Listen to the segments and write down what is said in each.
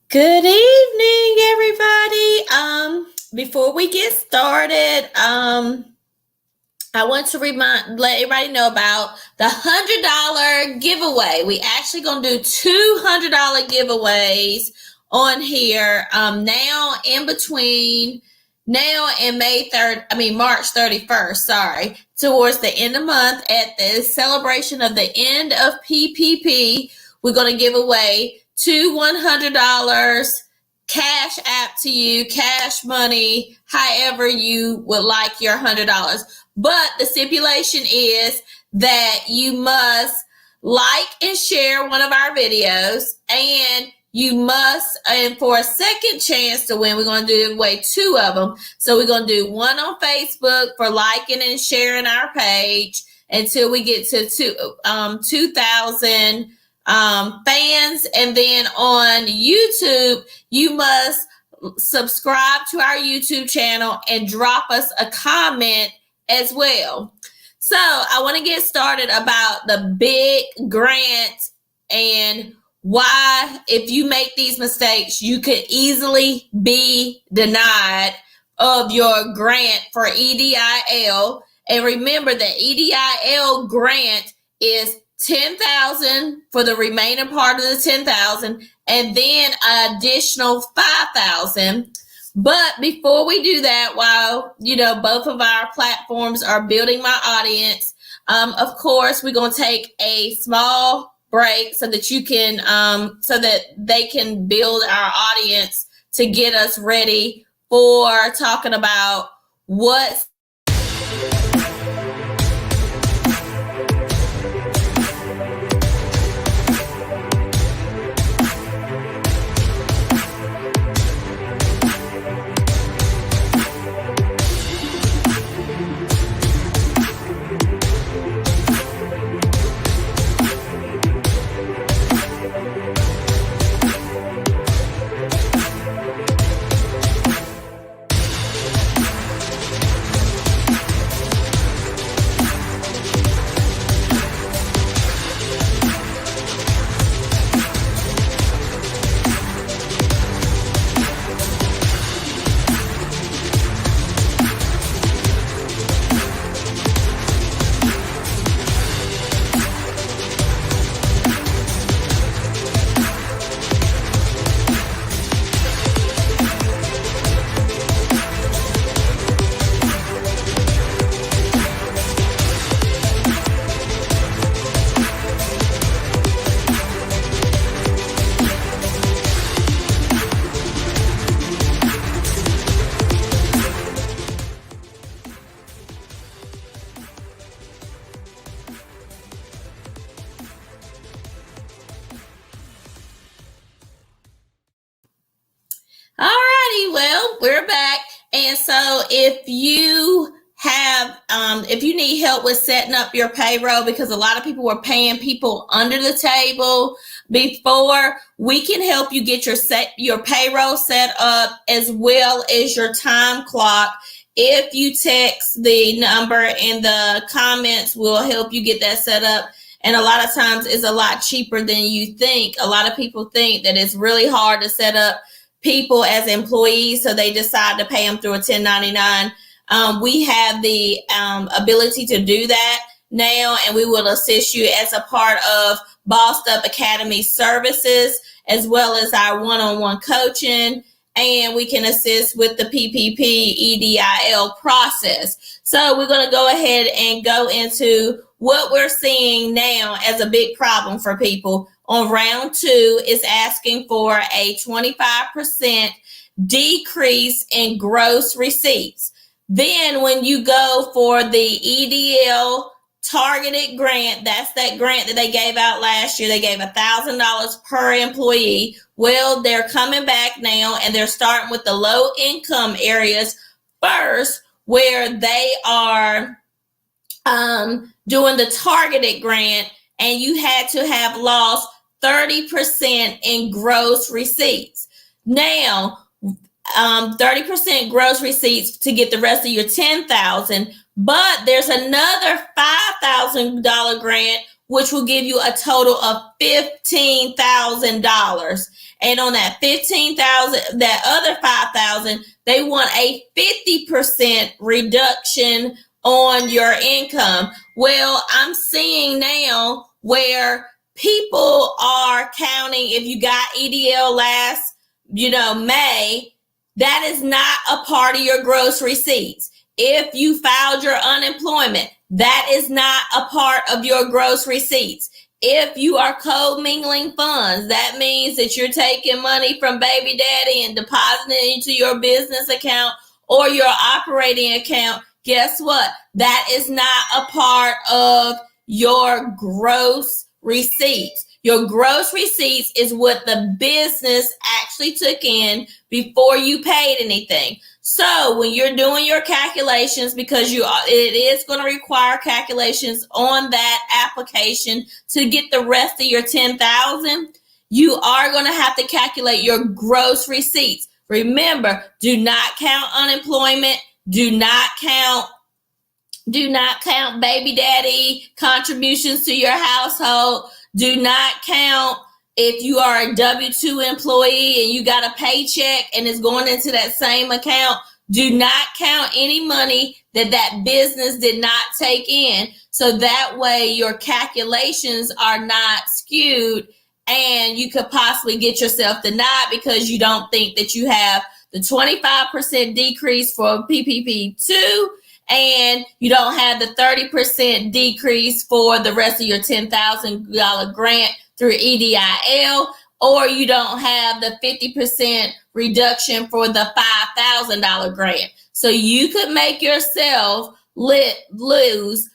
Good evening, everybody. Before we get started, I want to let everybody know about the $100 giveaway. We actually gonna do $200 giveaways on here. Now in between now and March 31st. Sorry, towards the end of the month at the celebration of the end of PPP, we're gonna give away two $100 cash app to you, cash money, however you would like your $100. But the stipulation is that you must like and share one of our videos, and you must, and for a second chance to win, we're going to do away two of them. So we're going to do one on Facebook for liking and sharing our page until we get to 2,000 fans. And then on YouTube, you must subscribe to our YouTube channel and drop us a comment as well. So I want to get started about the big grant and why, if you make these mistakes, you could easily be denied of your grant for EDIL. And remember that EDIL grant is $10,000 for the remaining part of the $10,000, and then an additional $5,000. But before we do that, while both of our platforms are building my audience, of course we're going to take a small break so that you can so that they can build our audience to get us ready for talking about what's Alrighty, well, we're back. And so if you have, if you need help with setting up your payroll, because a lot of people were paying people under the table before, we can help you get your payroll set up as well as your time clock. If you text the number in the comments, we'll help you get that set up. And a lot of times it's a lot cheaper than you think. A lot of people think that it's really hard to set up people as employees, so they decide to pay them through a 1099. We have the ability to do that now, and we will assist you as a part of Bossed Up Academy services, as well as our one-on-one coaching, and we can assist with the PPP EDIL process. So we're going to go ahead and go into what we're seeing now as a big problem for people. On round two is asking for a 25% decrease in gross receipts. Then when you go for the EDIL targeted grant, that's that grant that they gave out last year. They gave $1,000 per employee. Well, they're coming back now, and they're starting with the low income areas first, where they are doing the targeted grant, and you had to have lost 30% in gross receipts. Now, 30% gross receipts to get the rest of your $10,000, but there's another $5,000 grant, which will give you a total of $15,000. And on that 15,000, that other 5,000, they want a 50% reduction on your income. Well, I'm seeing now where people are counting, if you got EDL last, May, that is not a part of your gross receipts. If you filed your unemployment, that is not a part of your gross receipts. If you are co-mingling funds, that means that you're taking money from baby daddy and depositing it into your business account or your operating account. Guess what? That is not a part of your gross receipts. Your gross receipts is what the business actually took in before you paid anything. So when you're doing your calculations, because it is going to require calculations on that application to get the rest of your 10,000, you are going to have to calculate your gross receipts. Remember, do not count unemployment. Do not count baby daddy contributions to your household. Do not count if you are a W-2 employee and you got a paycheck and it's going into that same account. Do not count any money that business did not take in. So that way your calculations are not skewed and you could possibly get yourself denied because you don't think that you have the 25% decrease for PPP2 and you don't have the 30% decrease for the rest of your $10,000 grant through EDIL, or you don't have the 50% reduction for the $5,000 grant. So you could make yourself lose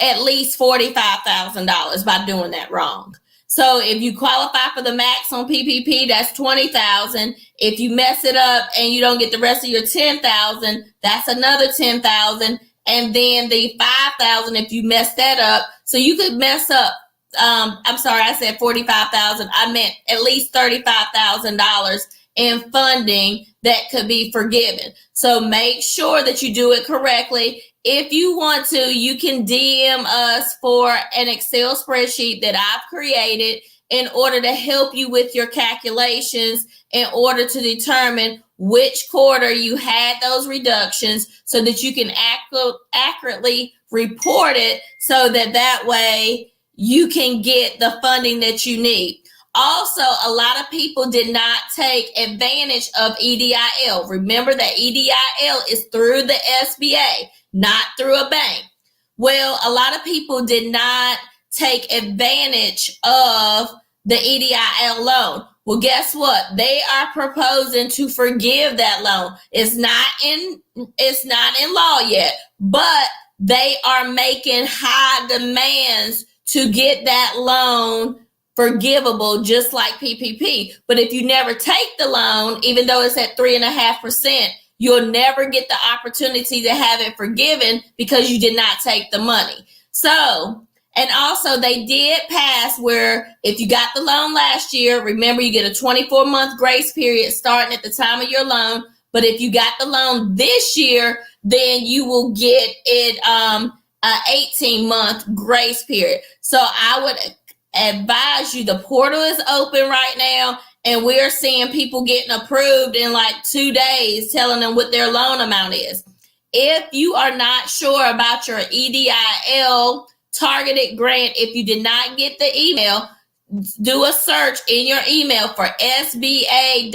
at least $45,000 by doing that wrong. So if you qualify for the max on PPP, that's $20,000. If you mess it up and you don't get the rest of your $10,000, that's another $10,000. And then the $5,000 if you mess that up. So you could mess up. I'm sorry, I said $45,000. I meant at least $35,000 in funding that could be forgiven. So make sure that you do it correctly. If you want to, you can DM us for an Excel spreadsheet that I've created in order to help you with your calculations in order to determine which quarter you had those reductions so that you can accurately report it so that way you can get the funding that you need. Also, a lot of people did not take advantage of EDIL. Remember that EDIL is through the SBA, not through a bank. Well, a lot of people did not take advantage of the EDIL loan. Well, guess what? They are proposing to forgive that loan. It's not in law yet, but they are making high demands to get that loan forgivable, just like PPP. But if you never take the loan, even though it's at 3.5%, you'll never get the opportunity to have it forgiven because you did not take the money. So, and also they did pass where if you got the loan last year, remember you get a 24-month grace period starting at the time of your loan. But if you got the loan this year, then you will get it an 18-month grace period. So I would advise you, the portal is open right now and we're seeing people getting approved in like 2 days, telling them what their loan amount is. If you are not sure about your EDIL targeted grant, if you did not get the email, do a search in your email for sba.gov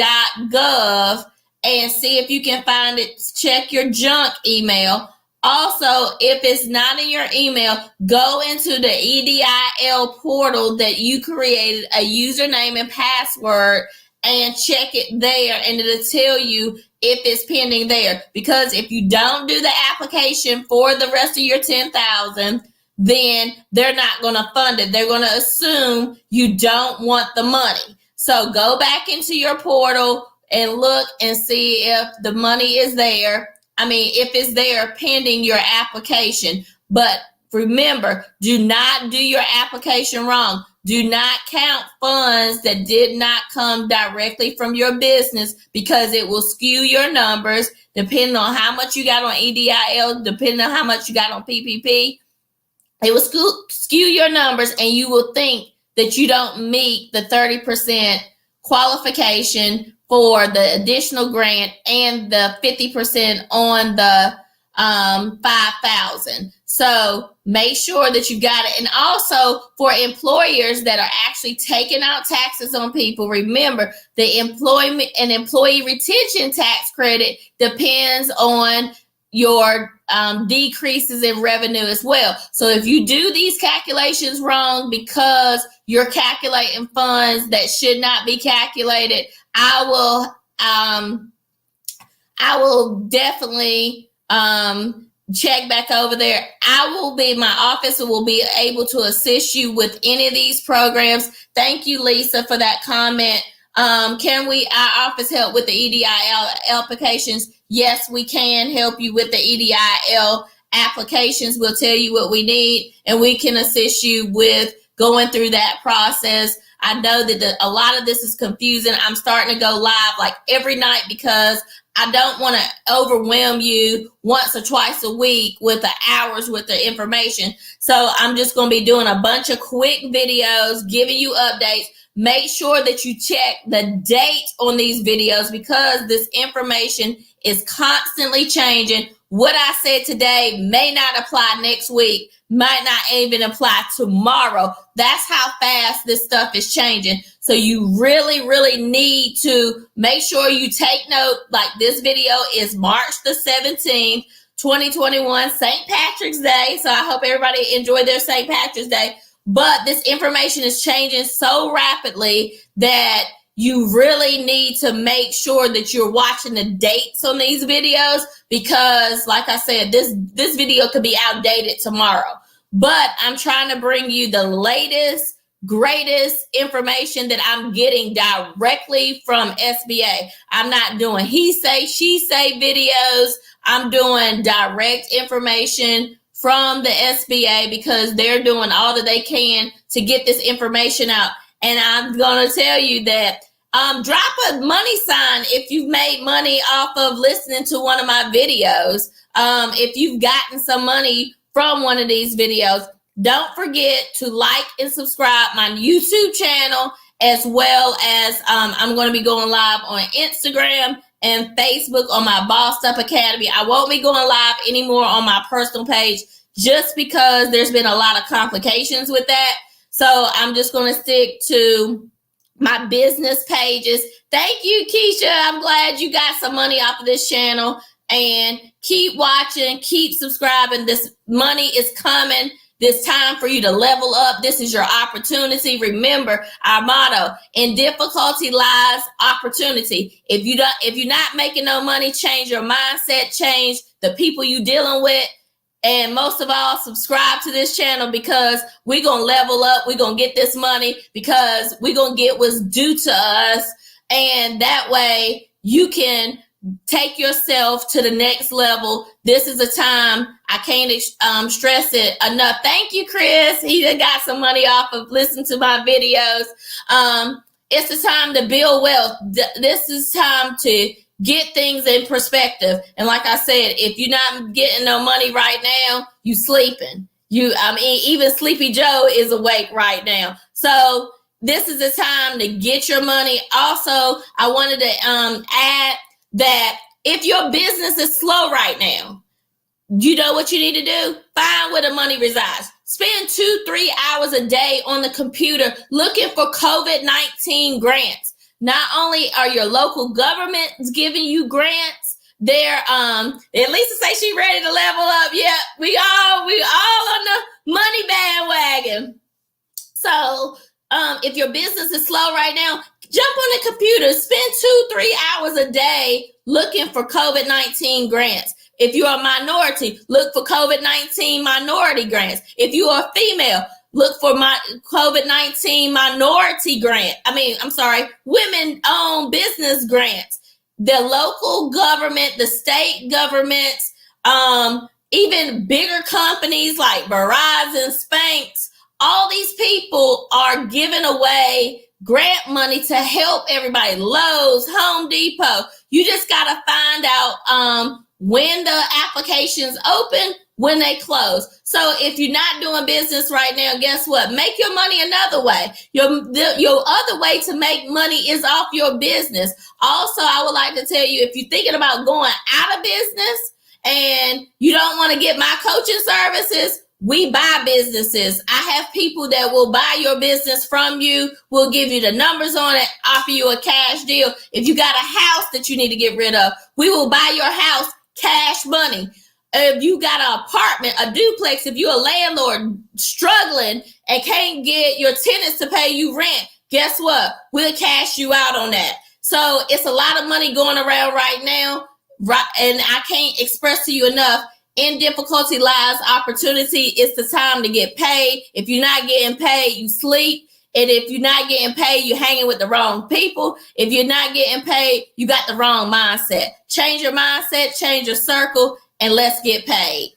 and see if you can find it. Check your junk email. Also, if it's not in your email, go into the EDIL portal that you created, a username and password, and check it there, and it'll tell you if it's pending there. Because if you don't do the application for the rest of your 10,000, then they're not going to fund it. They're going to assume you don't want the money. So go back into your portal and look and see if the money is there. If it's there pending your application. But remember, do not do your application wrong. Do not count funds that did not come directly from your business because it will skew your numbers depending on how much you got on EDIL, depending on how much you got on PPP. It will skew your numbers and you will think that you don't meet the 30% qualification for the additional grant and the 50% on the 5,000. So make sure that you got it. And also for employers that are actually taking out taxes on people, remember the employment and employee retention tax credit depends on your decreases in revenue as well. So if you do these calculations wrong because you're calculating funds that should not be calculated, I will definitely check back over there. My office will be able to assist you with any of these programs. Thank you, Lisa, for that comment. Can our office help with the EDIL applications? Yes, we can help you with the EDIL applications. We'll tell you what we need, and we can assist you with going through that process. I know that a lot of this is confusing. I'm starting to go live like every night because I don't want to overwhelm you once or twice a week with the hours with the information. So I'm just going to be doing a bunch of quick videos, giving you updates. Make sure that you check the date on these videos because this information is constantly changing. What I said today may not apply next week, might not even apply tomorrow. That's how fast this stuff is changing. So you really, really need to make sure you take note. Like this video is March the 17th, 2021, St. Patrick's Day. So I hope everybody enjoyed their St. Patrick's Day. But this information is changing so rapidly that you really need to make sure that you're watching the dates on these videos because, like I said, this video could be outdated tomorrow. But I'm trying to bring you the latest, greatest information that I'm getting directly from SBA. I'm not doing he say, she say videos. I'm doing direct information from the SBA because they're doing all that they can to get this information out. And I'm going to tell you that drop a money sign if you've made money off of listening to one of my videos. If you've gotten some money from one of these videos, don't forget to like and subscribe my YouTube channel, as well as I'm going to be going live on Instagram and Facebook on my Bossed Up Academy. I won't be going live anymore on my personal page just because there's been a lot of complications with that. So I'm just going to stick to my business pages. Thank you, Keisha. I'm glad you got some money off of this channel, and keep watching, keep subscribing. This money is coming. This time for you to level up. This is your opportunity. Remember our motto: in difficulty lies opportunity. If you're not making no money, change your mindset, change the people you dealing with. And most of all, subscribe to this channel because we're going to level up. We're going to get this money because we're going to get what's due to us. And that way you can take yourself to the next level. This is a time, I can't stress it enough. Thank you, Chris. He done got some money off of listening to my videos. It's the time to build wealth. This is time to get things in perspective. And like I said, if you're not getting no money right now, you sleeping. Even Sleepy Joe is awake right now. So this is the time to get your money. Also, I wanted to add that if your business is slow right now, you know what you need to do? Find where the money resides. Spend 2-3 hours a day on the computer looking for COVID-19 grants. Not only are your local governments giving you grants, they're Lisa say she ready to level up. Yeah, we all on the money bandwagon. So if your business is slow right now, jump on the computer, spend 2-3 hours a day looking for COVID-19 grants. If you're a minority, look for COVID-19 minority grants. If you are female, look for my COVID-19 minority grant. Women-owned business grants. The local government, the state governments, even bigger companies like Verizon, Spanx, all these people are giving away grant money to help everybody. Lowe's, Home Depot. You just got to find out when the applications open, when they close. So if you're not doing business right now, guess what? Make your money another way. Your other way to make money is off your business. Also, I would like to tell you, if you're thinking about going out of business and you don't want to get my coaching services, we buy businesses. I have people that will buy your business from you. We'll give you the numbers on it, offer you a cash deal. If you got a house that you need to get rid of, we will buy your house cash money. If you got an apartment, a duplex, if you're a landlord struggling and can't get your tenants to pay you rent, guess what? We'll cash you out on that. So it's a lot of money going around right now, right? And I can't express to you enough. In difficulty lies opportunity. It's the time to get paid. If you're not getting paid, you sleep. And if you're not getting paid, you're hanging with the wrong people. If you're not getting paid, you got the wrong mindset. Change your mindset, change your circle, and let's get paid.